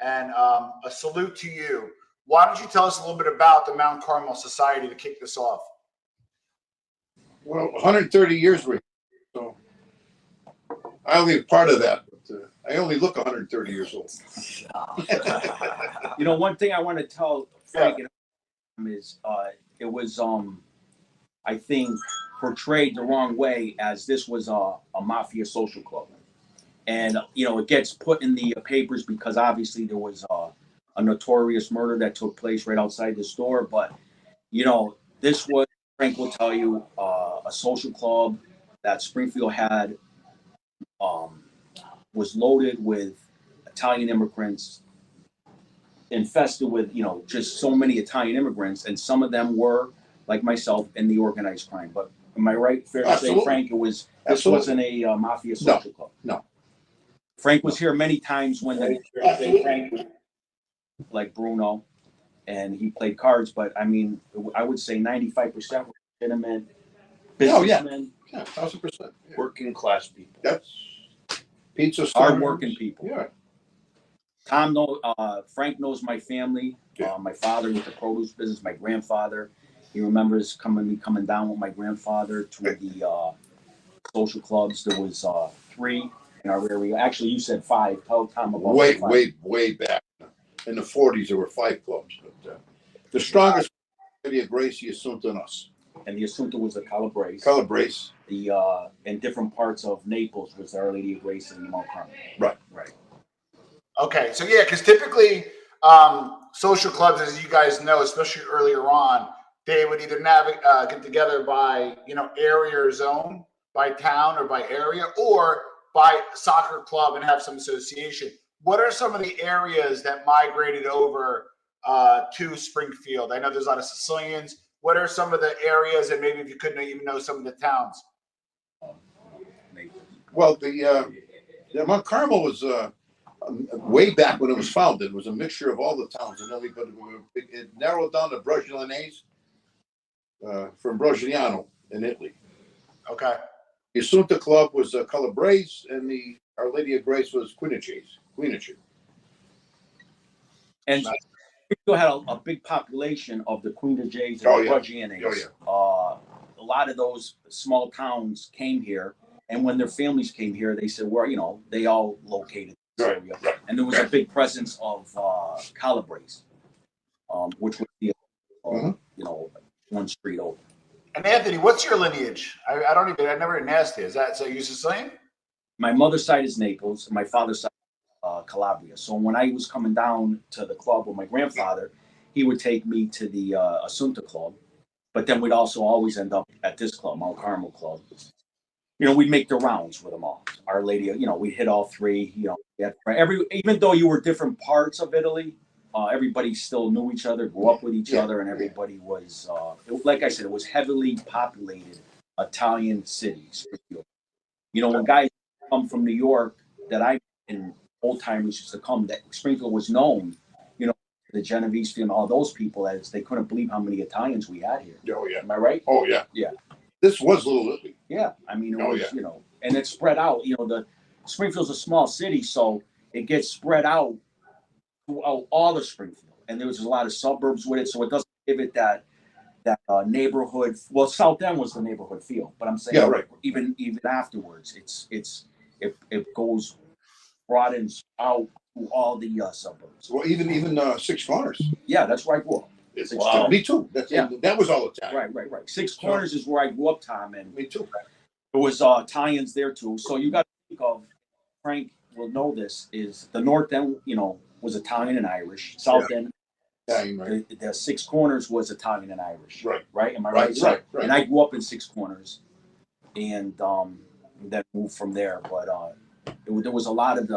and a salute to you. Why don't you tell us a little bit about the Mount Carmel Society to kick this off? Well, 130 years we're here, so I only part of that. But, I only look 130 years old. You know, one thing I want to tell Frank is it was I think portrayed the wrong way, as this was a Mafia social club, and you know, it gets put in the papers because obviously there was a notorious murder that took place right outside the store. But you know, this was, Frank will tell you, a social club that Springfield had was loaded with Italian immigrants, infested with, you know, just so many Italian immigrants, and some of them were like myself in the organized crime. But am I right? Fair to say, Frank, this wasn't a Mafia social club. No. Frank was here many times when Frank, like Bruno, and he played cards. But I mean, I would say 95% were legitimate businessmen. Yeah, 1,000%. Yeah. Working class people. That's pizza stores. Hard-working people. Yeah. Frank knows my family. My father with the produce business. My grandfather, he remembers coming down with my grandfather to the social clubs. There was 3 in our area. Actually, you said 5. Tell Tom about way back in the 40s. There were 5 clubs, but the strongest was the Grace, the Assunta, and us. And the Assunta was the Calabrese. The in different parts of Naples was the Our Lady of Grace and Mount Carmel. Right. Okay, so yeah, because typically social clubs, as you guys know, especially earlier on, they would either get together by, you know, area or zone, by town or by area, or by soccer club and have some association. What are some of the areas that migrated over to Springfield? I know there's a lot of Sicilians. What are some of the areas, and maybe if you couldn't even know some of the towns? Well, the Mount Carmel was way back when it was founded. It was a mixture of all the towns, and then it narrowed down to Brasilianese from Brasiliano in Italy. Okay. The Assunta Club was Calabrese, and the Our Lady of Grace was Quinnici. And Springfield had a big population of the Quinnices and the Brasilianese. A lot of those small towns came here, and when their families came here, they said, well, you know, they all located in this area. And there was a big presence of Calabrese, which was the, you know, one street over. And Anthony, what's your lineage? I never even asked you. Is that, so you Sicilian? My mother's side is Naples, and my father's side Calabria. So when I was coming down to the club with my grandfather, he would take me to the Assunta Club, but then we'd also always end up at this club, Mount Carmel Club. You know, we'd make the rounds with them all. Our Lady, you know, we'd hit all 3. You know, even though you were different parts of Italy, everybody still knew each other, grew up with each other, and everybody was, like I said, it was heavily populated Italian cities. You know, when guys come from New York, that in old timers used to come, that Springfield was known, you know, the Genovese and all those people, as they couldn't believe how many Italians we had here. Oh yeah. Am I right? Oh yeah. Yeah. This was Little Italy. Yeah. I mean, it was, you know, and it's spread out. You know, the Springfield's a small city, so it gets spread out throughout all of Springfield, and there was a lot of suburbs with it, so it doesn't give it that neighborhood. Well, South End was the neighborhood feel, but I'm saying even afterwards, it goes broadens out to all the suburbs. Well, even 6 Corners. Yeah, that's where I grew up. Wow. Me too. That was all Italian. Right. 6 Corners is where I grew up, Tom, and me too. There was Italians there too. So you got to think of, Frank will know this, is the North End, you know, was Italian and Irish. South End, the 6 Corners was Italian and Irish. Right. Am I right? Right. And I grew up in 6 Corners, and then moved from there. But there was a lot of